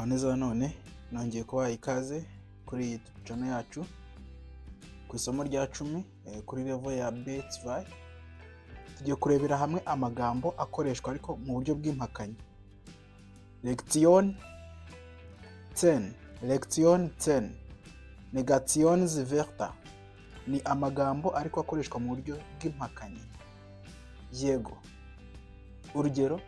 neza none nongeye kubaha ikaze kuri YouTube channel yacu ku isomo rya 10 kuri level ya B2. Tugiye kurebera hamwe amagambo akoreshwa ariko mu buryo bw'impakanyi. Lection 10 negations verta ni amagambo ariko akoreshwa mu buryo bw'impakanyi. Yego. Urugero,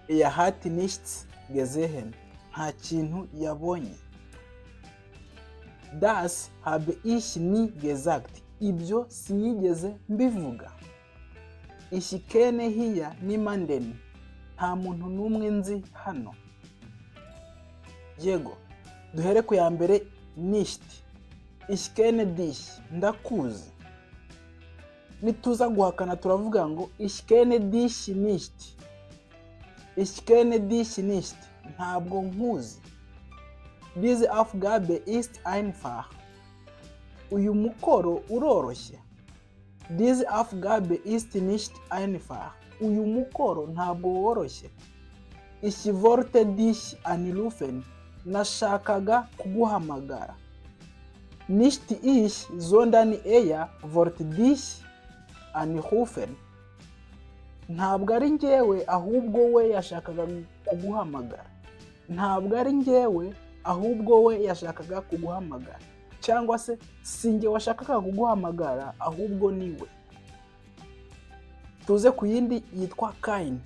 er hat nichts gesehen, nta kintu yabonye. Das habe ich nie gesagt, ibyo sinigeze mbivuga. Ich kenne hier niemanden, nta muntu n'umwe nzi hano. Yego, duhere ku ya mbere nicht. Ich kenne dich, ndakuzi. Nituza guhakana turavuga ngo ich kenne dich nicht. Ich kenne dich nicht, ntabwo nkuzi. Diese Aufgabe ist einfach. Uyu mukoro uroroshye. Diese Aufgabe ist nicht einfach. Uyu mukoro ntabwo woroshye. Ich wollte dich anrufen, nashakaga kuguhamagara. Nicht ich, sondern er wollte dich anrufen. Ntabwo ari njyewe ahubwo we yashakaga kuguhamagara. Ntabwo ari njyewe ahubwo we yashakaga kuguhamagara. Cyangwa se sinjye washakaga kuguhamagara ahubwo niwe. Tuze ku yindi yitwa kein.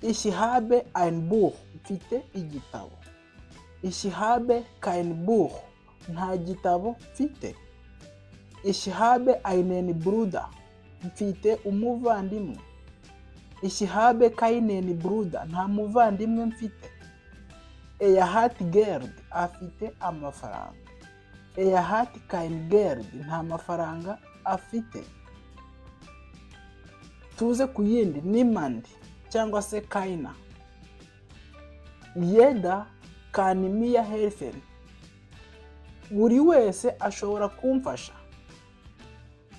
Ich habe ein Buch, mfite igitabo. Ich habe kein Buch, nta gitabo mfite. Ich habe einen Bruder, mfite umuvandimwe. Ich habe keinen Bruder, nta muvandimwe mfite. Er hat Geld, afite amafaranga. Er hat kein Geld, nta mafaranga afite. Tuze ku yindi niemand cyangwa se keiner. Jeder kann mir helfen, buri wese ashobora kumfasha.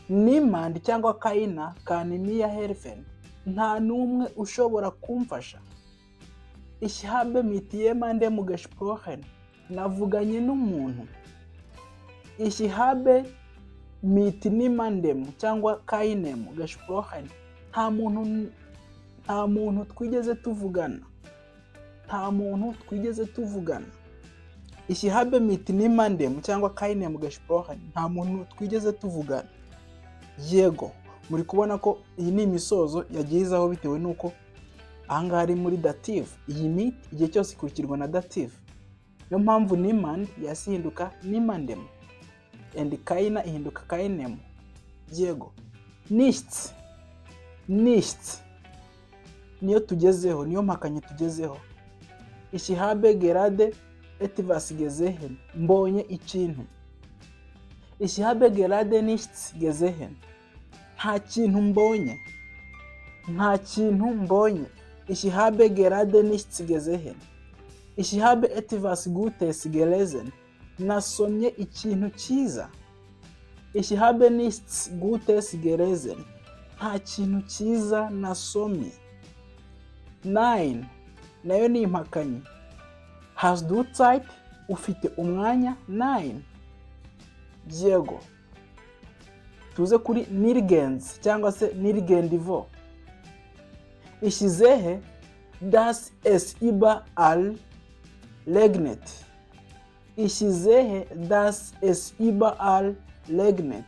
Niemand cyangwa keiner kann mir helfen, nta n'umwe ushobora kumfasha. Ich habe mit jemandem gesprochen, navuganye n'umuntu. Ich habe mit niemandem cyangwa keinem gesprochen, nta muntu twigeze tuvugana. Nta muntu twigeze tuvugana. Ich habe mit niemandem cyangwa keinem gesprochen, nta muntu twigeze tuvugana. Yego, muri kubona ko iyi ni imisozo yagizaho bitewe nuko ahangaha ari muri dative. Iyi mit igihe cyose ikurikirwa na dative. Niyo mpamvu niemand yasinduka niemandem and keiner ihinduka keinem. Yego. Nichts niyo tugezeho, niyo mpakanyi tugezeho. Ich habe gerade etwas gesehen, mbonye ikintu. Ich habe gerade nichts gesehen, nta kintu mbonye. Nta kintu mbonye. Ich habe gerade nichts gesehen. Ich habe etwas Gutes gelesen, nasomye ikintu cyiza. Ich habe nichts Gutes gelesen, nta kintu cyiza nasomye. Nein, nayo ni impakanyi. Hast du Zeit? Ufite umwanya? Nein. Yego. Tuze kuri nirgends cyangwa se nirgendivo. Ich sehe, dass es überall regnet. Ich sehe, dass es überall regnet.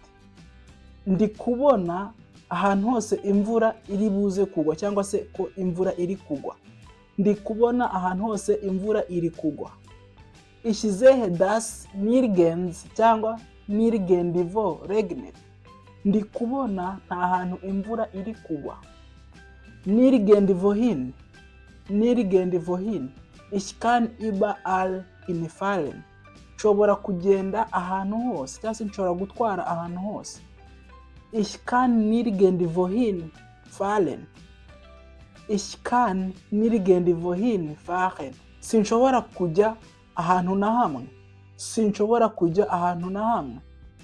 Ndi kubona ahantu hose imvura iri buze kugwa cyangwa se ko imvura iri kugwa. Ndi kubona ahantu hose imvura iri kugwa. Ich sehe, dass nirgends cyangwa nirgendivo regnet. Ndi kubona nta hantu imvura iri kugwa. Nirgendivohin. Ich kann überall hinfahren. Nshobora kugenda ahantu hose cyangwa se nshobora gutwara ahantu hose. Ich kann nirgendwohin fahren. Ich kann nirgendwohin fahren. Sinshobora kujya ahantu na hamwe. Sinshobora kujya ahantu na hamwe.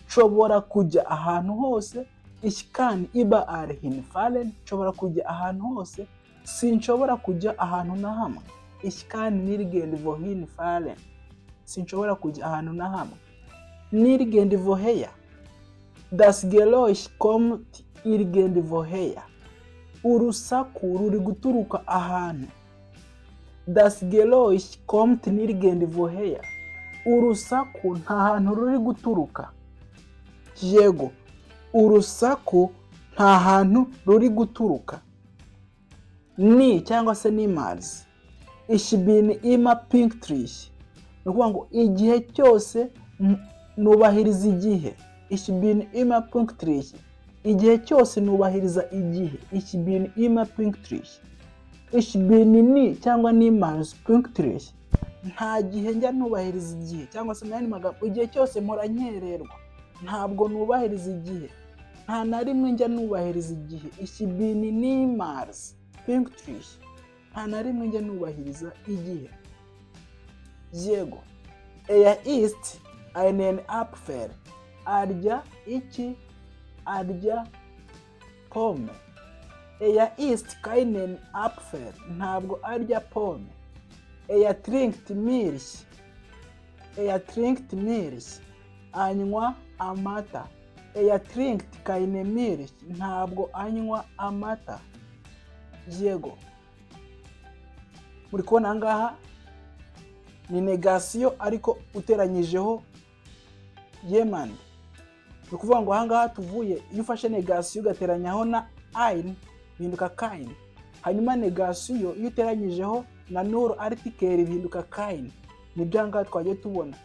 Nshobora kujya ahantu hose. Ich kann überall hinfahren. Nshobora kujya ahantu hose. Sinshobora kujya ahantu na hamwe. ich kann nirgendwo hinfahren. Sinshobora kujya ahantu na hamwe. Nirgendwoher. Das Geräusch kommt irgendwoher. Urusaku ruri guturuka ahantu. Das Geräusch kommt nirgendwoher. Urusaku nta hantu ruri guturuka. Yego, urusaku nta hantu ruri guturuka. Ni cyangwa se niemals. Ich bin immer pünktlich. Ni ukuvuga ngo igihe cyose nubahiriza igihe. Ich bin immer pünktlich. Igihe cyose nubahiriza igihe. Ich bin immer pünktlich. Ich bin ni cyangwa niemals pünktlich. Nta gihe njya nubahiriza igihe cyangwa se n'andi magambo igihe cyose mpora nkererwa. Ntabwo nubahiriza igihe. Nta na rimwe njya nubahiriza igihe. Ich bin niemals pünktlich. Nta na rimwe njya nubahiriza igihe. Yego. Ist einen Apfel. Arya iki? Arya pome. Ist keinen Apfel. Ntabwo arya pome. Trinkt Milch. Trinkt Milch. Anywa amata. Trinkt keine Milch. Ntabwo anywa amata. Yego. Muri kubona ngaha ni negation ariko uteranyijeho jemand. Ni kuvuga ngo ahangaha tuvuye iyo ufashe negation ugateranyaho na ein bihinduka kein. Hanyuma negation iyo uteranyijeho na nur article bihinduka kein. Ni byanga twagiye tubona.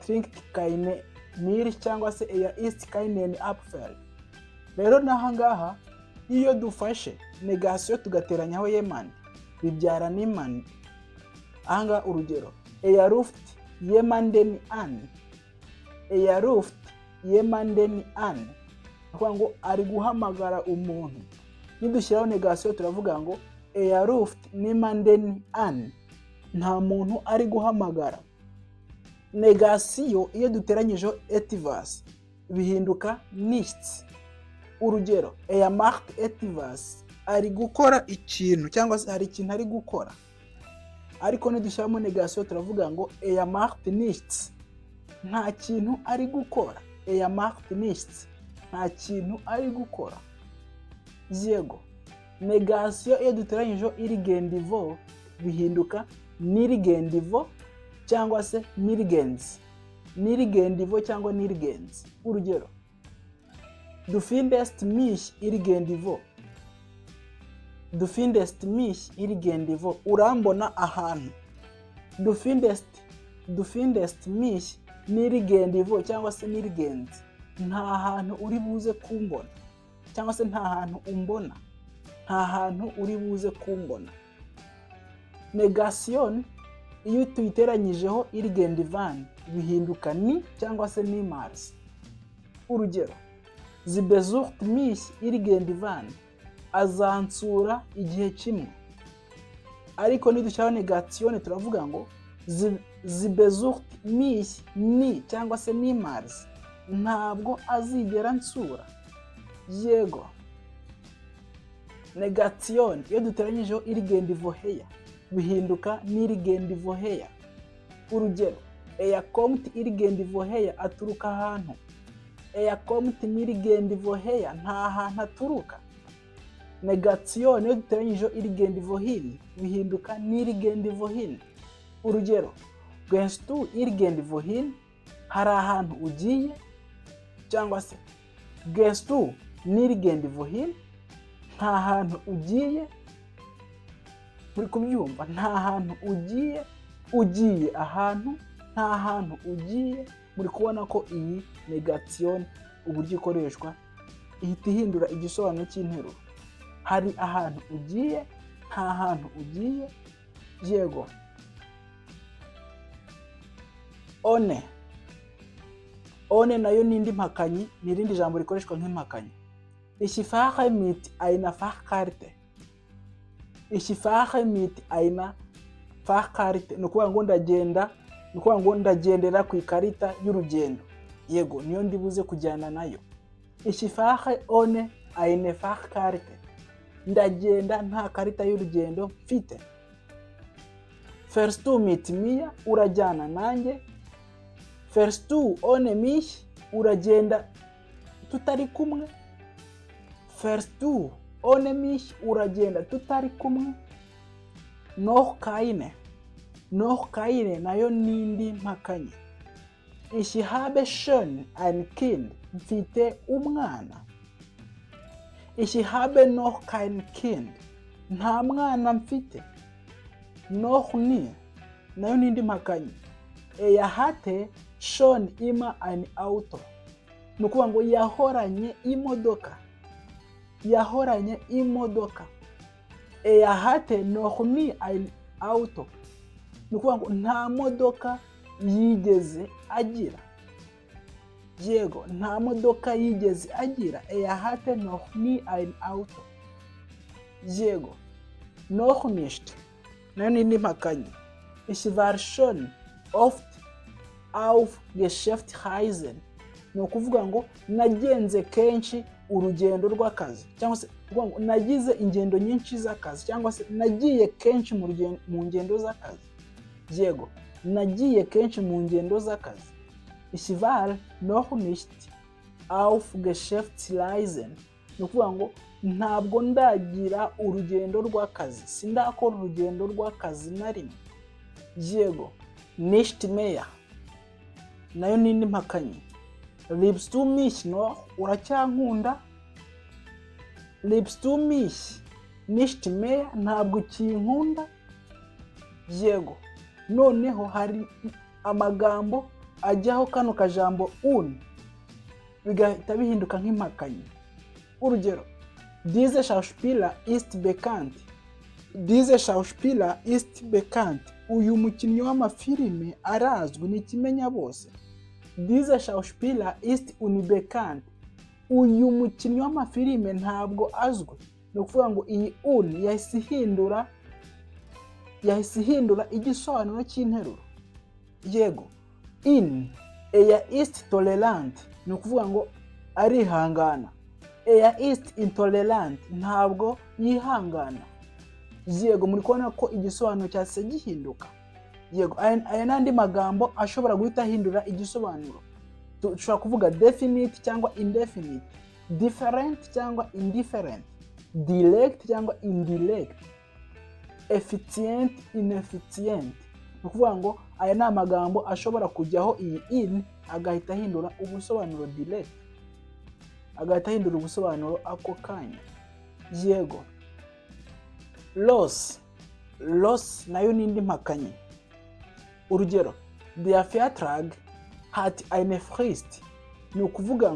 Trinkt keine Milch cyangwa se ist keinen Apfel. Rero nahangaha iyo dufashe negation tugateranyaho jemand bibyara niemand. Anga urugero ruft jemanden an. Ruft jemanden an. Kuvuga ngo ari guhamagara umuntu. Nidushyiraho negation turavuga ngo ruft niemanden an. Nta muntu ari guhamagara. Negation iyo duteranyijeho etwas bihinduka nichts. Urugero macht etwas. Ari gukora ikintu cyangwa se hari ikintu ari gukora. Ariko nidushyiramo negation turavuga ngo macht nichts. Nta kintu ari gukora. Macht nichts. Nta kintu ari gukora. Yego. Negation iyo duteranyijeho irgendwo bihinduka nirgendwo cyangwa se nirgens. Nirgendwo cyangwa nirgens. Urugero Du findest mich irgendwo. Du findest mich irgendwo. Urambona ahantu. Du findest mich nirgendwo cyangwa se nirgens. Nta hantu uri buze kumbona cyangwa se nta hantu umbona. Nta hantu uri buze kumbona. Negation iyo tuyiteranyijeho irgendwann bihinduka ni cyangwa se niemals. Urugero Sie besucht mich irgendwann. Azansura igihe kimwe. Ariko nidushyiraho negation turavuga ngo Sie besucht mich ni cyangwa se niemals. Ntabwo azigera nsura. Yego. Negation iyo duteranyijeho irgendwoher bihinduka nirgendwoher. Urugero kommt irgendwoher aturuka ahantu. Kommt nirgendwoher nta hantu aturuka. Negation iyo duteranyijeho irgendwohin bihinduka nirgendwohin. Urugero gehst du irgendwohin. Hari ahantu ugiye cyangwa se gehst du nirgendwohin. Nta hantu ugiye. Muri kubyumva nta hantu ugiye. Ugiye ahantu. Nta hantu ugiye. Muri kubona ko iyi negation uburyo ikoreshwa ihita ihindura igisobanuro cy'interuro. Hari ahantu ugiye. Nta hantu ugiye. Yego. One nayo nindi mpakanyi ni irindi jambo rikoreshwa nk'impakanyi. Ich fahre mit einer Fahrkarte. Ich fahre mit einer Fahrkarte. Ni ukuvuga ngo ndagenda. Ni ukuvuga ngo ndagendera ku ikarita y'urugendo. Yego niyo ndibuze kujyana nayo. Ich fahre ohne eine Fahrkarte. Ndagenda nta karita y'urugendo mfite. Fährst du mit mir? Urajyana nanjye. Fährst du ohne mich? Uragenda tutari kumwe. Fährst du ohne mich? Uragenda tutari kumwe. Noch keine. Noch keine nayo nindi mpakanye. Ich habe schon ein Kind. Mfite umwana. Ich habe noch kein Kind. Nta mwana mfite. Noch nie nayo nindi mpakanye. Er hatte schon immer ein Auto. Nukuvuga ngo yahoranye imodoka. Yahoranye imodoka. Er hatte noch nie ein Auto. Nukuvuga ngo nta modoka yigeze agira. Yego, nta modoka yigeze agira. Er hatte noch nie ein Auto. Yego, noch nicht nayo nindi mpakanye. Ich war schon oft auf Geschäftsreisen. Ni ukuvuga ngo nagenze kenshi urugendo rw'akazi, cyangwa se kuvuga ngo nagize ingendo nyinshi z'akazi, cyangwa se nagiye kenshi mu ngendo z'akazi. Yego, nagiye kenshi mu ngendo z'akazi. Ich war noch nicht auf Geschäftsreisen. Ni ukuvuga ngo ntabwo ndagira urugendo rw'akazi, sindakora urugendo rw'akazi na rimwe. Yego, nicht mehr nayo nindi mpakanye. Liebst du mich noch? Uracyankunda? Liebst du mich nicht mehr? Ntabwo ukinkunda? Yego, noneho hari amagambo ajyaho kano kajambo un bigahita bihinduka nk'impakanye. Urugero, diese Schauspieler ist bekannt. Diese Schauspieler ist bekannt. Uyu mukinnyi w'amafilime arazwi, ni kimenya bose. Diese Schauspieler ist unbekannt. Uyu mukinnyi w'amafilime ntabwo azwi. Ni ukuvuga ngo iyi un yahise ihindura igisobanuro cy'interuro. Yego, er ist tolerant. Ni ukuvuga ngo arihangana. Er ist intolerant. Ntabwo yihangana. Yego, muri kubona ko igisobanuro cyase gihinduka. Yego, aya n'andi magambo ashobora guhita ahindura igisobanuro. Tushobora kuvuga definite cyangwa indefinite, different cyangwa indifferent, direct cyangwa indirect, efficient, inefficient. Ni ukuvuga ngo aya ni amagambo ashobora kujyaho iyi agahita ahindura ubusobanuro direct, agahita ahindura ubusobanuro ako kanya. Yego, loss nayo nindi mpakanye. Urugero, der Vertrag hat eine Frist. Ni ukuvuga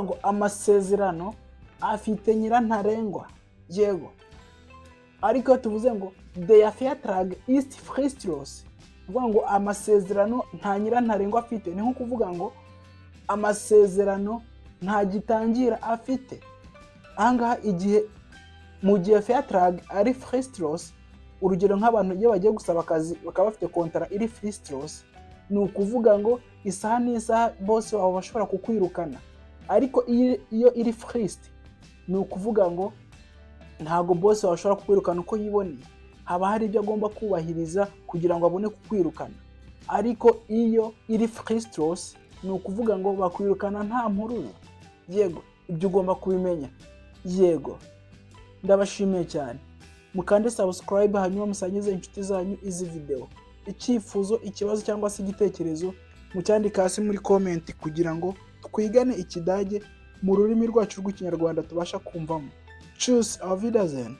ngo amasezerano afite nyirantarengwa. Yego, ariko tuvuze ngo der Vertrag ist fristlos. Kuvuga ngo amasezerano nta nyirantarengwa afite, ni nko kuvuga ngo amasezerano nta gitangira afite. Ahangaha mu gihe Vertrag ari fristlos, urugero nk'abantu iyo bagiye gusaba akazi bakaba bafite kontara iri fristlos, ni ukuvuga ngo isaha n'isaha bose baba bashobora kukwirukana. Ariko iyo iri frist, ni ukuvuga ngo ntago bose bashobora kukwirukana uko yiboneye. Haba hari ibyo agomba kubahiriza kugira ngo abone kukwirukana. Ariko iyo iri fristlos, ni ukuvuga ngo bakwirukana nta mpuruza. Yego, ibyo ugomba kubimenya. Yego, ndabashimiye cyane. Mukande subscribe hanyuma musangize inshuti zanyu izi video. Icyifuzo, ikibazo cyangwa se igitekerezo mucyandika hasi muri comment kugira ngo twigane ikidage mu rurimi rwacu rw'ikinyarwanda tubasha kumvamo. Tschüss, auf Wiedersehen.